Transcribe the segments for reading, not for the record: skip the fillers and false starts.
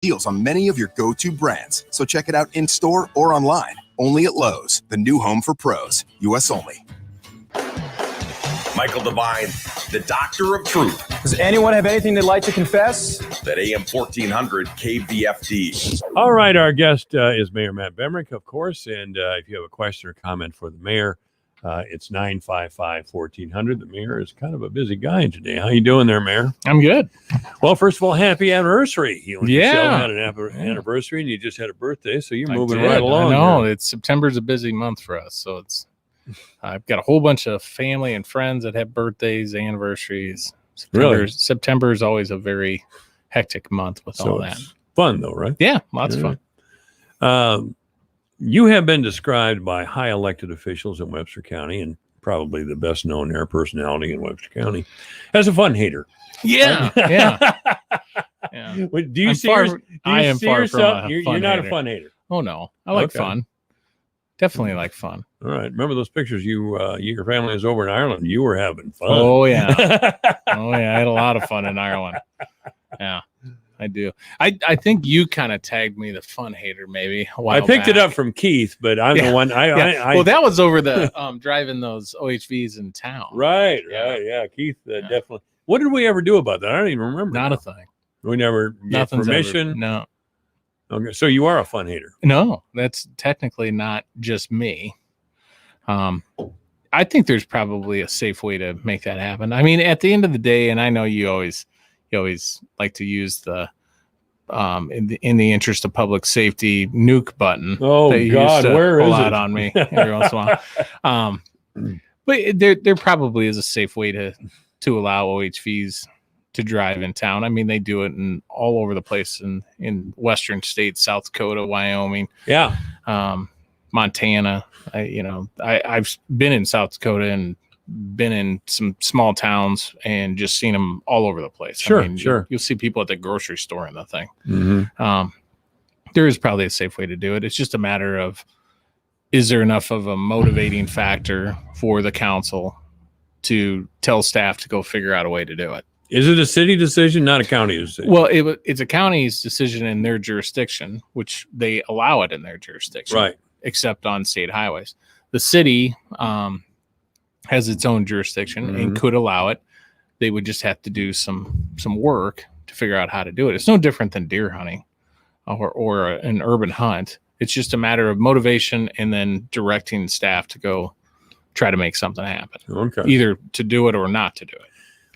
deals on many of your go-to brands. So check it out in-store or online. Only at Lowe's, the new home for pros. U.S. only. Michael Devine, the Doctor of Truth. Does anyone have anything they'd like to confess? At AM 1400 KVFD. All right, our guest is Mayor Matt Bemrich, of course. And if you have a question or comment for the mayor, it's 955-1400. The mayor is kind of a busy guy today. How you doing there, Mayor? I'm good. Well, first of all, happy anniversary. You and Yeah. yourself had an anniversary, and you just had a birthday, so you're moving right along. I know. Here. September's a busy month for us, so I've got a whole bunch of family and friends that have birthdays, anniversaries. September is always a very hectic month with all that. Fun, though, right? Yeah, lots of fun. You have been described by high elected officials in Webster County, and probably the best known air personality in Webster County, as a fun hater. Yeah, yeah. Do you see yourself? You're not a fun hater. Oh no, I like fun. Definitely like fun. All right. Remember those pictures your family was over in Ireland? You were having fun. Oh yeah. I had a lot of fun in Ireland. Yeah. I do. I think you kind of tagged me the fun hater maybe a while I picked back. it up from Keith, but I'm the one. Well, that was over the driving those OHVs in town. Right. Yeah. Keith definitely. What did we ever do about that? I don't even remember. Not a thing. We never got permission. No. Okay. So you are a fun hater. No, that's technically not just me. I think there's probably a safe way to make that happen. I mean, at the end of the day, and I know you always like to use the in the interest of public safety nuke button. Oh God, where is it? On me every once in a while. But there probably is a safe way to allow OHVs to drive in town. I mean, they do it all over the place in western states, South Dakota, Wyoming, Montana. I've been in South Dakota and been in some small towns and just seen them all over the place. Sure. You'll see people at the grocery store in the thing. Mm-hmm. There is probably a safe way to do it. It's just a matter of, is there enough of a motivating factor for the council to tell staff to go figure out a way to do it? Is it a city decision, not a county decision? Well, it's a county's decision in their jurisdiction, which they allow it in their jurisdiction, right? Except on state highways. The city has its own jurisdiction and could allow it. They would just have to do some work to figure out how to do it. It's no different than deer hunting or an urban hunt. It's just a matter of motivation and then directing staff to go try to make something happen. Okay. Either to do it or not to do it.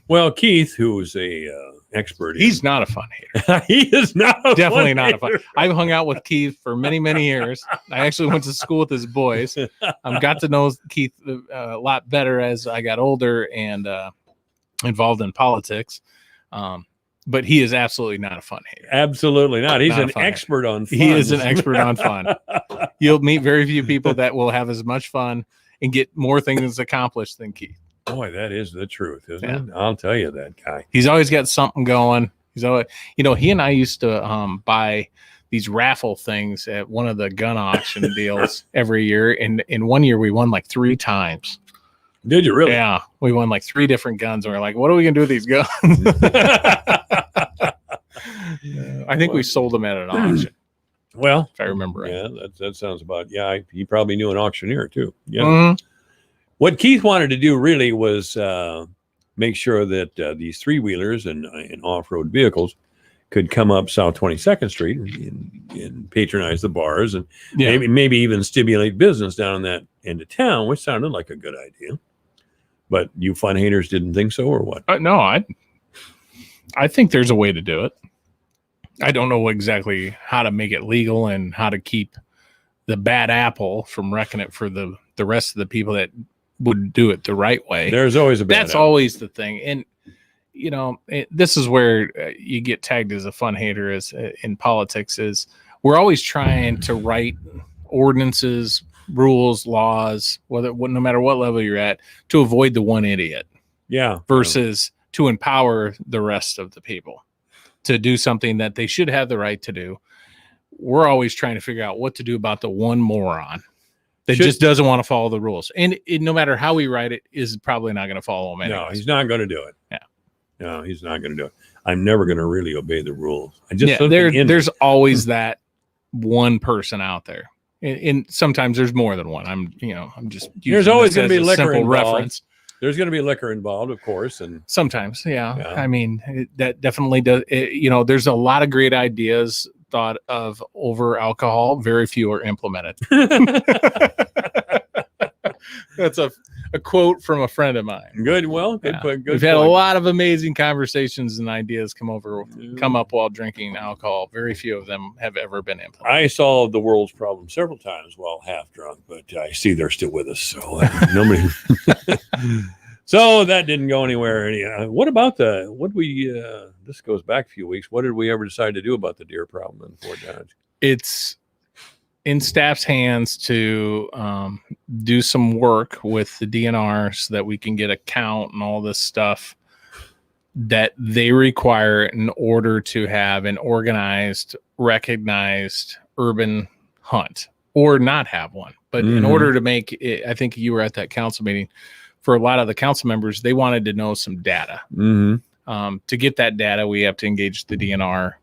Well, Keith, who is a expert, he's not a fun hater. He is not definitely not a fun. I've hung out with Keith for many years. I actually went to school with his boys. Got to know Keith a lot better as I got older and involved in politics. But he is absolutely not a fun hater. Absolutely not. He's an expert on fun. He is an expert on fun. You'll meet very few people that will have as much fun and get more things accomplished than Keith. Boy, that is the truth, isn't it? I'll tell you that guy. He's always got something going. He's always, he and I used to buy these raffle things at one of the gun auction deals every year. And in one year, we won like 3 times. Did you really? Yeah. We won like 3 different guns. And we're like, what are we going to do with these guns? I think we sold them at an auction. Well, if I remember right. Yeah, that sounds about, he probably knew an auctioneer too. Yeah. Mm-hmm. What Keith wanted to do really was make sure that these 3-wheelers and off-road vehicles could come up South 22nd Street and patronize the bars and maybe even stimulate business down in that end of town, which sounded like a good idea. But you fun haters didn't think so, or what? No, I think there's a way to do it. I don't know exactly how to make it legal and how to keep the bad apple from wrecking it for the rest of the people that would do it the right way. There's always a bad That's apple. Always the thing. And, this is where you get tagged as a fun hater as in politics is we're always trying to write ordinances, rules, laws, no matter what level you're at, to avoid the one idiot. Yeah. Versus to empower the rest of the people to do something that they should have the right to do. We're always trying to figure out what to do about the one moron that just doesn't want to follow the rules. And no matter how we write it, is probably not going to follow them anyways. No, he's not going to do it. Yeah. No, he's not going to do it. I'm never going to really obey the rules. I just there's always that one person out there, and sometimes there's more than one. I'm just there's always going to be liquor involved. Reference. There's going to be liquor involved, of course, and sometimes, yeah. I mean, that definitely does. There's a lot of great ideas thought of over alcohol. Very few are implemented. That's a quote from a friend of mine. Good. Well, good. We've had a lot of amazing conversations and ideas come up while drinking alcohol. Very few of them have ever been implemented. I solved the world's problem several times while half drunk, but I see they're still with us. So nobody. So that didn't go anywhere. What about this goes back a few weeks. What did we ever decide to do about the deer problem in Fort Dodge? It's in staff's hands to do some work with the DNR so that we can get a count and all this stuff that they require in order to have an organized, recognized urban hunt, or not have one. But in order to make it, I think you were at that council meeting, for a lot of the council members, they wanted to know some data. To get that data, we have to engage the DNR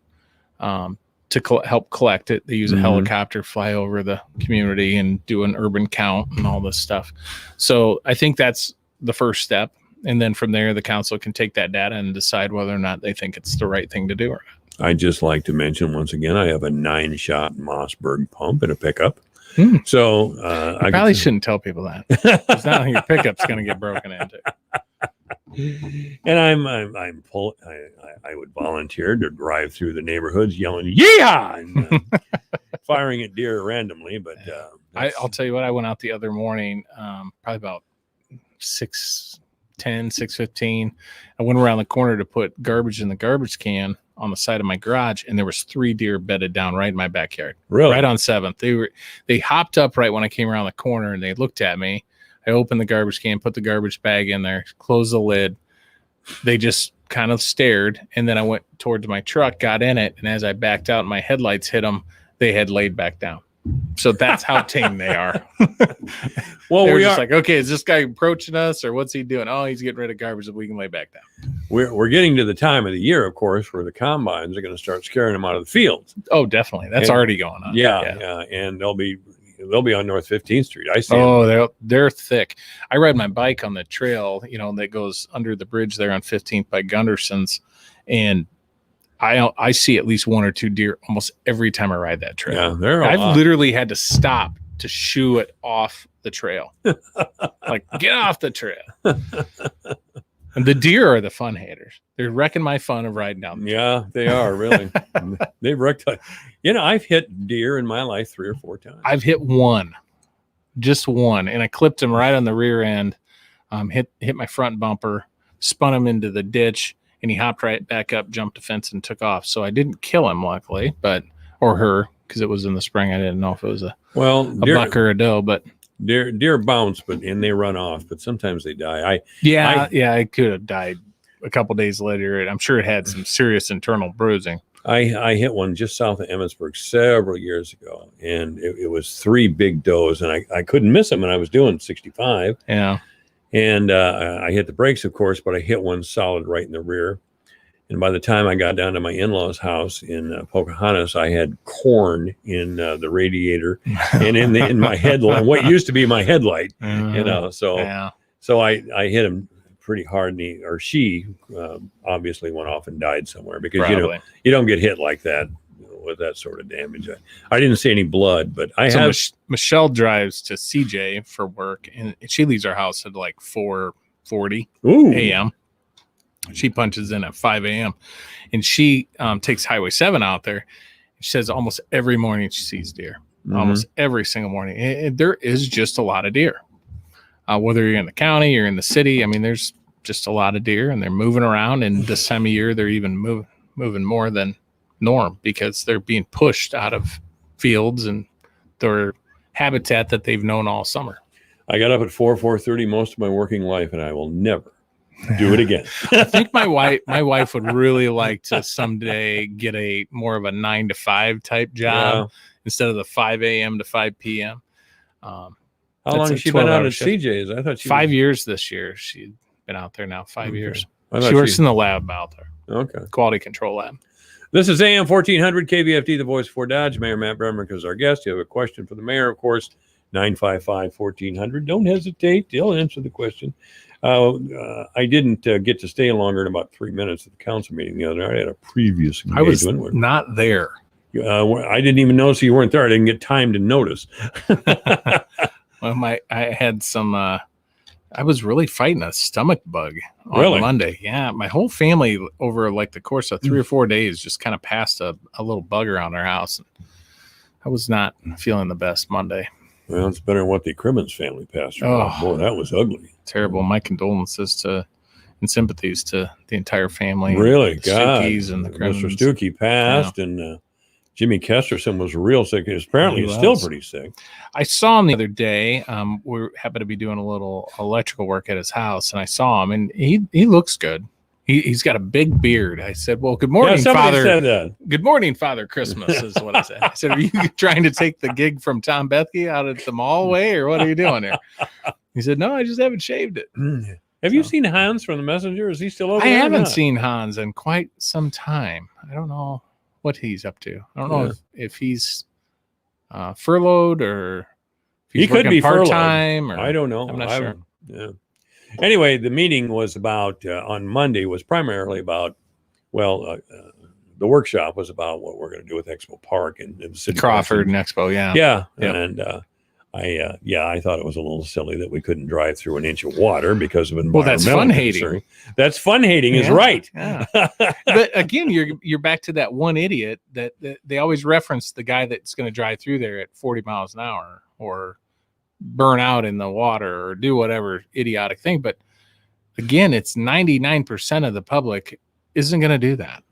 to help collect it. They use a helicopter, fly over the community and do an urban count and all this stuff. So I think that's the first step. And then from there, the council can take that data and decide whether or not they think it's the right thing to do or not. I'd just like to mention once again, I have a 9-shot Mossberg pump in a pickup. So I probably shouldn't tell people that, because now your pickup's going to get broken into. And I would volunteer to drive through the neighborhoods yelling "Yeehaw!" and firing at deer randomly. But I'll tell you what, I went out the other morning, probably about 6:10, 6:15. I went around the corner to put garbage in the garbage can on the side of my garage, and there was 3 deer bedded down right in my backyard. Really? Right on 7th. They hopped up right when I came around the corner, and they looked at me. I opened the garbage can, put the garbage bag in there, closed the lid. They just kind of stared, and then I went towards my truck, got in it, and as I backed out and my headlights hit them, they had laid back down. So that's how tame they are. Well, we're just like, okay, is this guy approaching us, or what's he doing? Oh, he's getting rid of garbage that we can lay back down. We're getting to the time of the year, of course, where the combines are going to start scaring them out of the fields. Oh, definitely. That's already going on. Yeah. And they'll be on North 15th Street. I see. Oh, they're thick. I ride my bike on the trail, that goes under the bridge there on 15th by Gunderson's, and I see at least 1 or 2 deer almost every time I ride that trail. Yeah, I've literally had to stop to shoo it off the trail. Like, get off the trail. And the deer are the fun haters. They're wrecking my fun of riding down the trail. Yeah, they are, really. They've wrecked. I've hit deer in my life 3 or 4 times. I've hit one, just one, and I clipped him right on the rear end, hit my front bumper, spun him into the ditch, and he hopped right back up, jumped a fence, and took off. So I didn't kill him, luckily, or her, because it was in the spring. I didn't know if it was a buck or a doe, but deer bounce, and they run off, but sometimes they die. I could have died a couple days later, and I'm sure it had some serious internal bruising. I hit one just south of Emmitsburg several years ago, and it was 3 big does, and I couldn't miss them, and I was doing 65. Yeah. And I hit the brakes, of course, but I hit one solid right in the rear. And by the time I got down to my in-laws' house in Pocahontas, I had corn in the radiator and in my headlight, what used to be my headlight. So I hit him pretty hard, and she obviously went off and died somewhere, because you don't get hit like that with that sort of damage. I didn't see any blood, but Michelle drives to CJ for work, and she leaves our house at like 4:40 a.m. She punches in at 5 a.m. and she takes Highway 7 out there. She says almost every morning she sees deer, almost every single morning. And there is just a lot of deer. Whether you're in the county or in the city, I mean, there's just a lot of deer, and they're moving around. And this time of year, they're even moving more than norm, because they're being pushed out of fields and their habitat that they've known all summer. I got up at 4:30 most of my working life, and I will never do it again. I think my wife would really like to someday get a more of a 9 to 5 type job instead of the 5 a.m. to 5 p.m. How long has she been out at CJ's? I thought 5 years this year. She'd been out there now 5 years. She works in the lab out there. Okay. Quality control lab. This is AM 1400 KVFD, the voice for Dodge. Mayor Matt Bemrich is our guest. You have a question for the mayor, of course, 955-1400. Don't hesitate. He'll answer the question. I didn't get to stay longer than about 3 minutes at the council meeting the other night. I had a previous engagement. I was not there. I didn't even notice you weren't there. I didn't get time to notice. Well, I had some. I was really fighting a stomach bug on Monday. Yeah, my whole family over like the course of 3 or 4 days just kind of passed a little bug around our house. I was not feeling the best Monday. Well, it's better than what the Crimmins family passed through. Oh, boy, that was ugly. Terrible. My condolences and sympathies to the entire family. Really, the God. Stukeys and the Crimmins. Mr. Stukey passed, and Jimmy Kesterson was real sick. Apparently, he's still pretty sick. I saw him the other day. We happened to be doing a little electrical work at his house, and I saw him, and he looks good. He's got a big beard. I said, "Well, good morning, Father." Said that. Good morning, Father Christmas is what I said. I said, "Are you trying to take the gig from Tom Bethke out at the mall way, or what are you doing here?" He said, "No, I just haven't shaved it." Have you seen Hans from the Messenger? Is he still over I there? haven't seen Hans in quite some time. I don't know what he's up to. I don't know if he's furloughed or if he's he could be part-time. Or, I don't know. I'm not sure. Yeah. Anyway, the meeting was about on Monday was primarily about the workshop was about what we're going to do with Expo Park and the city Crawford and Expo. Yeah. And I thought it was a little silly that we couldn't drive through an inch of water because of environmental. Well, that's fun hating. That's fun hating is right. Yeah. But again, you're back to that one idiot that they always reference the guy that's going to drive through there at 40 miles an hour or burn out in the water or do whatever idiotic thing. But again, it's 99% of the public isn't going to do that.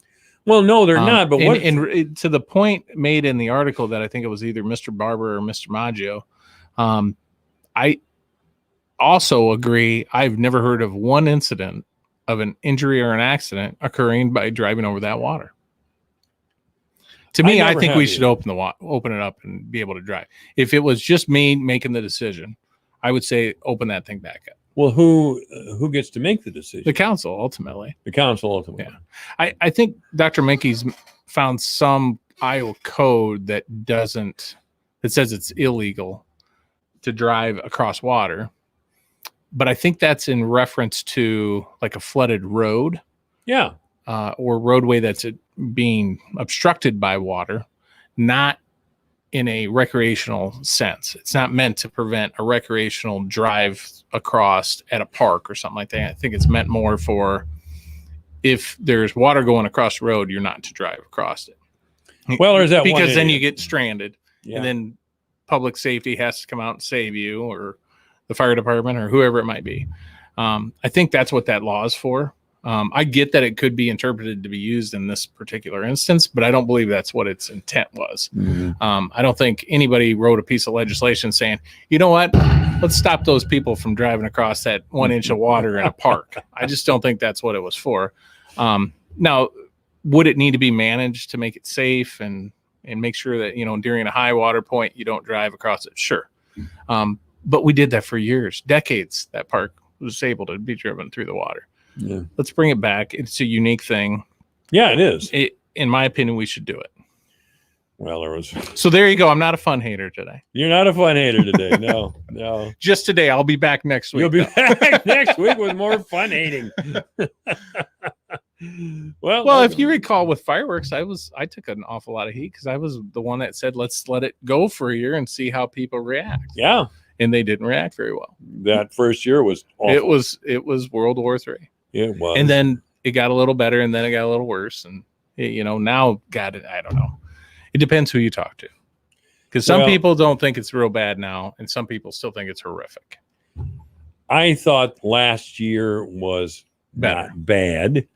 Well, no, they're not. But and to the point made in the article that I think it was either Mr. Barber or Mr. Maggio, I also agree. I've never heard of one incident of an injury or an accident occurring by driving over that water. To me, I think we should open it up and be able to drive. If it was just me making the decision, I would say open that thing back up. Well, who gets to make the decision? The council, ultimately. The council, ultimately. Yeah. I think Dr. Minke's found some Iowa code that says it's illegal to drive across water. But I think that's in reference to like a flooded road. Yeah. Or roadway that's being obstructed by water, not in a recreational sense. It's not meant to prevent a recreational drive across at a park or something like that. I think it's meant more for if there's water going across the road, you're not to drive across it. Well, there's that because one then idiot. you get stranded, and then public safety has to come out and save you, or the fire department, or whoever it might be. I think that's what that law is for. I get that it could be interpreted to be used in this particular instance, but I don't believe that's what its intent was. Mm-hmm. I don't think anybody wrote a piece of legislation saying, you know what, let's stop those people from driving across that 1 inch of water in a park. I just don't think that's what it was for. Now, would it need to be managed to make it safe and make sure that, during a high water point, you don't drive across it? Sure. But we did that for years, decades. That park was able to be driven through the water. Yeah. Let's bring it back. It's a unique thing. Yeah, it is. In my opinion, we should do it. Well, So there you go. I'm not a fun hater today. You're not a fun hater today. No. Just today. I'll be back next week. You'll be back next week with more fun hating. Well, if you recall with fireworks, I took an awful lot of heat because I was the one that said, let's let it go for a year and see how people react. Yeah. And they didn't react very well. That first year was awful. It was World War III. It was. And then it got a little better, and then it got a little worse. And, now, I don't know. It depends who you talk to. Because some people don't think it's real bad now, and some people still think it's horrific. I thought last year was Better. not bad.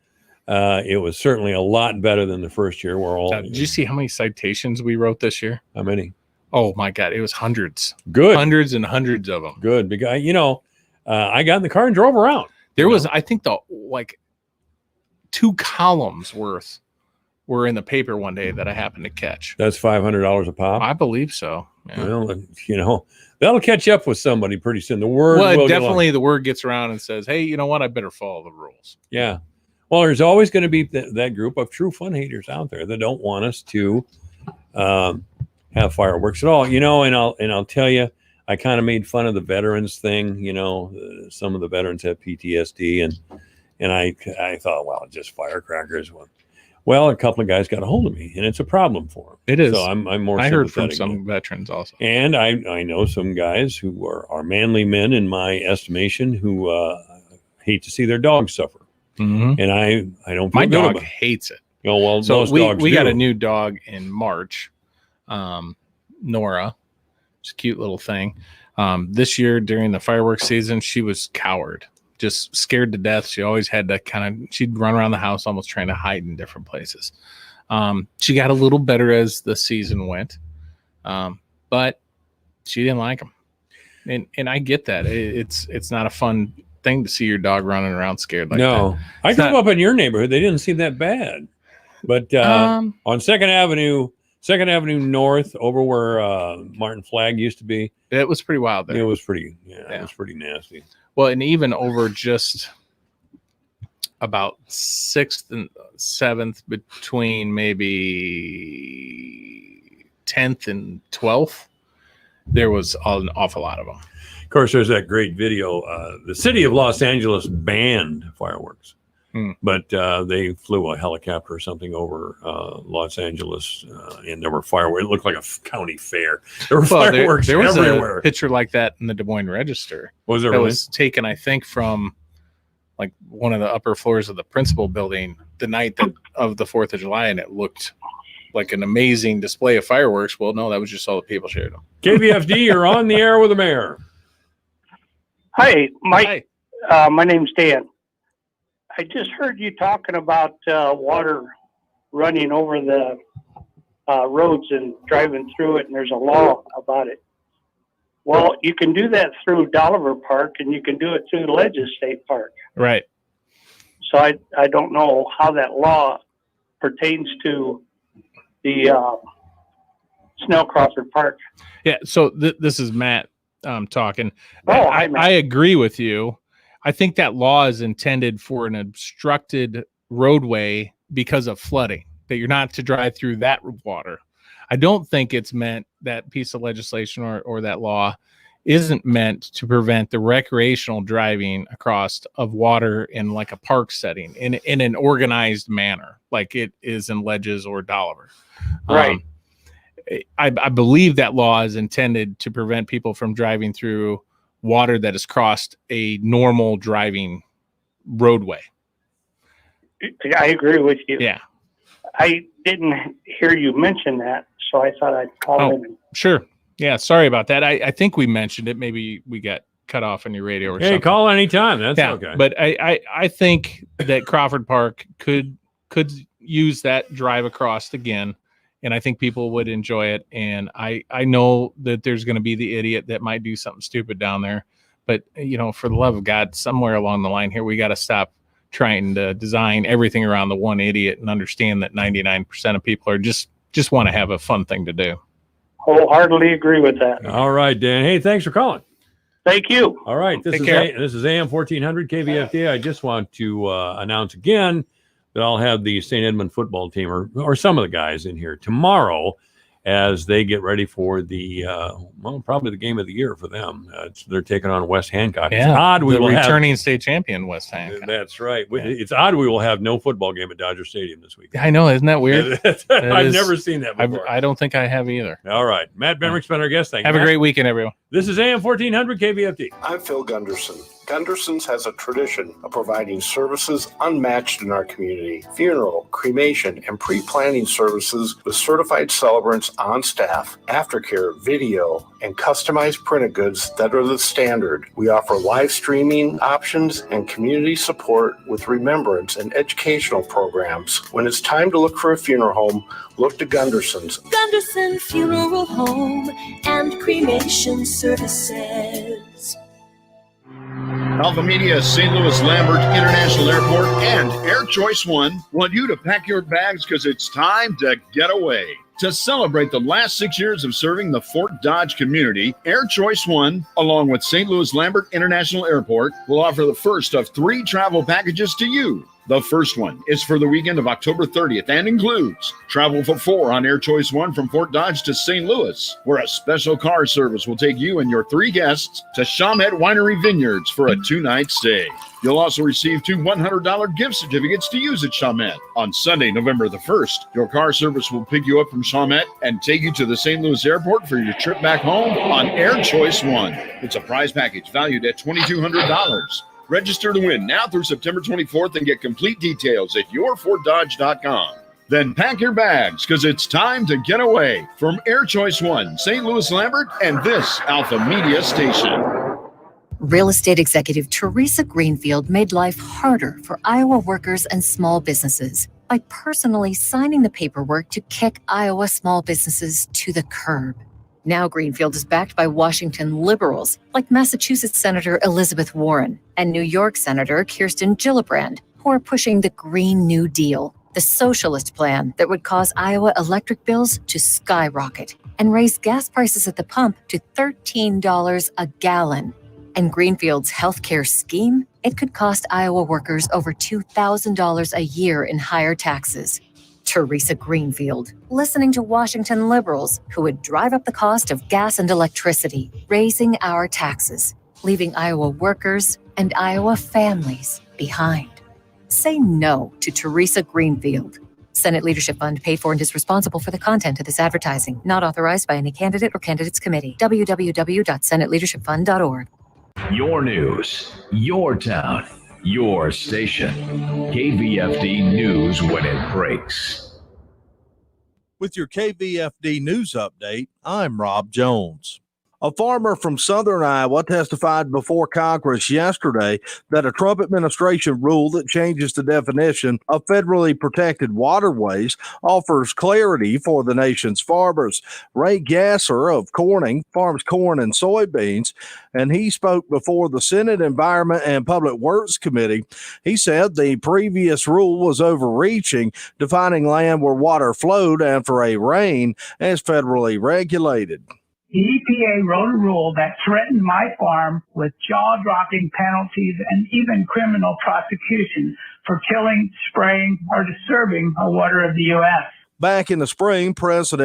It was certainly a lot better than the first year. Did you see how many citations we wrote this year? How many? Oh, my God. It was hundreds. Good. Hundreds and hundreds of them. Good. Because, I got in the car and drove around. There was, I think, 2 columns worth were in the paper one day that I happened to catch. That's $500 a pop. I believe so. Yeah. Well, that'll catch up with somebody pretty soon. The word. Well, definitely the word gets around and says, hey, you know what? I better follow the rules. Yeah. Well, there's always going to be that group of true fun haters out there that don't want us to have fireworks at all. And I'll tell you, I kind of made fun of the veterans thing. Some of the veterans have PTSD, and I thought, well, just firecrackers. Well, a couple of guys got a hold of me, and it's a problem for them. It is. So I'm more. I heard from sympathetic some veterans also, and I know some guys who are manly men in my estimation who hate to see their dogs suffer. Mm-hmm. And I don't. My feel good dog about it. hates it. Oh well, So most dogs we do. got a new dog in March, Nora. It's a cute little thing. This year during the fireworks season, she was coward, just scared to death. She always had to she'd run around the house almost trying to hide in different places. She got a little better as the season went, but she didn't like them. And I get that. It's not a fun thing to see your dog running around scared like that. No, I grew up in your neighborhood. They didn't seem that bad, but on Second Avenue North, over where Martin Flagg used to be, it was pretty wild there. it was pretty. It was pretty nasty. Well, and even over just about 6th and 7th, between maybe 10th and 12th, there was an awful lot of them. Of course, there's that great video. The city of Los Angeles banned fireworks, but they flew a helicopter or something over Los Angeles, and there were fireworks. It looked like a county fair. There were fireworks there was everywhere. a picture like that in the Des Moines Register. Was there that really? was taken, I think, from like one of the upper floors of the principal building the night of the 4th of July, and it looked like an amazing display of fireworks. Well, no, that was just all the people shared them. KVFD, you're on the air with the mayor. Hi, Mike. Hi. My name's Dan. I just heard you talking about water running over the roads and driving through it, and there's a law about it. Well, you can do that through Dolliver Park, and you can do it through Ledges State Park. Right. So I don't know how that law pertains to the Snell Crawford Park. Yeah. So this is Matt talking. Oh, hi, Matt. I agree with you. I think that law is intended for an obstructed roadway because of flooding, that you're not to drive through that water. I don't think it's meant, that piece of legislation or that law isn't meant to prevent the recreational driving across of water in like a park setting in an organized manner, like it is in Ledges or Dolliver. Right. I believe that law is intended to prevent people from driving through water that has crossed a normal driving roadway. I agree with you. Yeah. I didn't hear you mention that, so I thought I'd call in. Sure. Yeah. Sorry about that. I think we mentioned it. Maybe we got cut off on your radio or something. Hey, call anytime. That's okay. But I think that Crawford Park could use that drive across again. And I think people would enjoy it. And I know that there's going to be the idiot that might do something stupid down there. But, for the love of God, somewhere along the line here, we got to stop trying to design everything around the one idiot and understand that 99% of people are just want to have a fun thing to do. Wholeheartedly agree with that. All right, Dan. Hey, thanks for calling. Thank you. All right. This is AM 1400 KVFD. I just want to announce again that I'll have the St. Edmund football team or some of the guys in here tomorrow as they get ready for the probably the game of the year for them. They're taking on West Hancock. Yeah, it's odd we will returning state champion West Hancock. That's right. Yeah. It's odd we will have no football game at Dodger Stadium this week. I know, isn't that weird? I've never seen that before. I don't think I have either. All right, Matt Bemrich's been our guest. Thank you. Have a great weekend, everyone. This is AM 1400 KVFD. I'm Phil Gunderson. Gunderson's has a tradition of providing services unmatched in our community. Funeral, cremation, and pre-planning services with certified celebrants on staff, aftercare, video, and customized printed goods that are the standard. We offer live streaming options and community support with remembrance and educational programs. When it's time to look for a funeral home, look to Gunderson's. Gunderson Funeral Home and Cremation Services. Alpha Media, St. Louis Lambert International Airport, and Air Choice One want you to pack your bags because it's time to get away. To celebrate the last 6 years of serving the Fort Dodge community, Air Choice One, along with St. Louis Lambert International Airport, will offer the first of 3 travel packages to you. The first one is for the weekend of October 30th and includes travel for 4 on Air Choice 1 from Fort Dodge to St. Louis, where a special car service will take you and your 3 guests to Chalmette Winery Vineyards for a 2-night stay. You'll also receive 2 $100 gift certificates to use at Chalmette. On Sunday, November the 1st, your car service will pick you up from Chalmette and take you to the St. Louis airport for your trip back home on Air Choice 1. It's a prize package valued at $2,200. Register to win now through September 24th and get complete details at yourfortdodge.com. Then pack your bags because it's time to get away. From Air Choice 1, St. Louis Lambert, and this Alpha Media station. Real estate executive Teresa Greenfield made life harder for Iowa workers and small businesses by personally signing the paperwork to kick Iowa small businesses to the curb. Now Greenfield is backed by Washington liberals like Massachusetts Senator Elizabeth Warren and New York Senator Kirsten Gillibrand, who are pushing the Green New Deal, the socialist plan that would cause Iowa electric bills to skyrocket and raise gas prices at the pump to $13 a gallon. And Greenfield's healthcare scheme, it could cost Iowa workers over $2,000 a year in higher taxes. Teresa Greenfield, listening to Washington liberals who would drive up the cost of gas and electricity, raising our taxes, leaving Iowa workers and Iowa families behind. Say no to Teresa Greenfield. Senate Leadership Fund paid for and is responsible for the content of this advertising, not authorized by any candidate or candidates committee. www.senateleadershipfund.org. Your news, your town, your station. KVFD News when it breaks. With your KVFD News update, I'm Rob Jones. A farmer from southern Iowa testified before Congress yesterday that a Trump administration rule that changes the definition of federally protected waterways offers clarity for the nation's farmers. Ray Gasser of Corning farms corn and soybeans, and he spoke before the Senate Environment and Public Works Committee. He said the previous rule was overreaching, defining land where water flowed after a rain as federally regulated. The EPA wrote a rule that threatened my farm with jaw-dropping penalties and even criminal prosecution for killing, spraying, or disturbing the water of the U.S. Back in the spring, President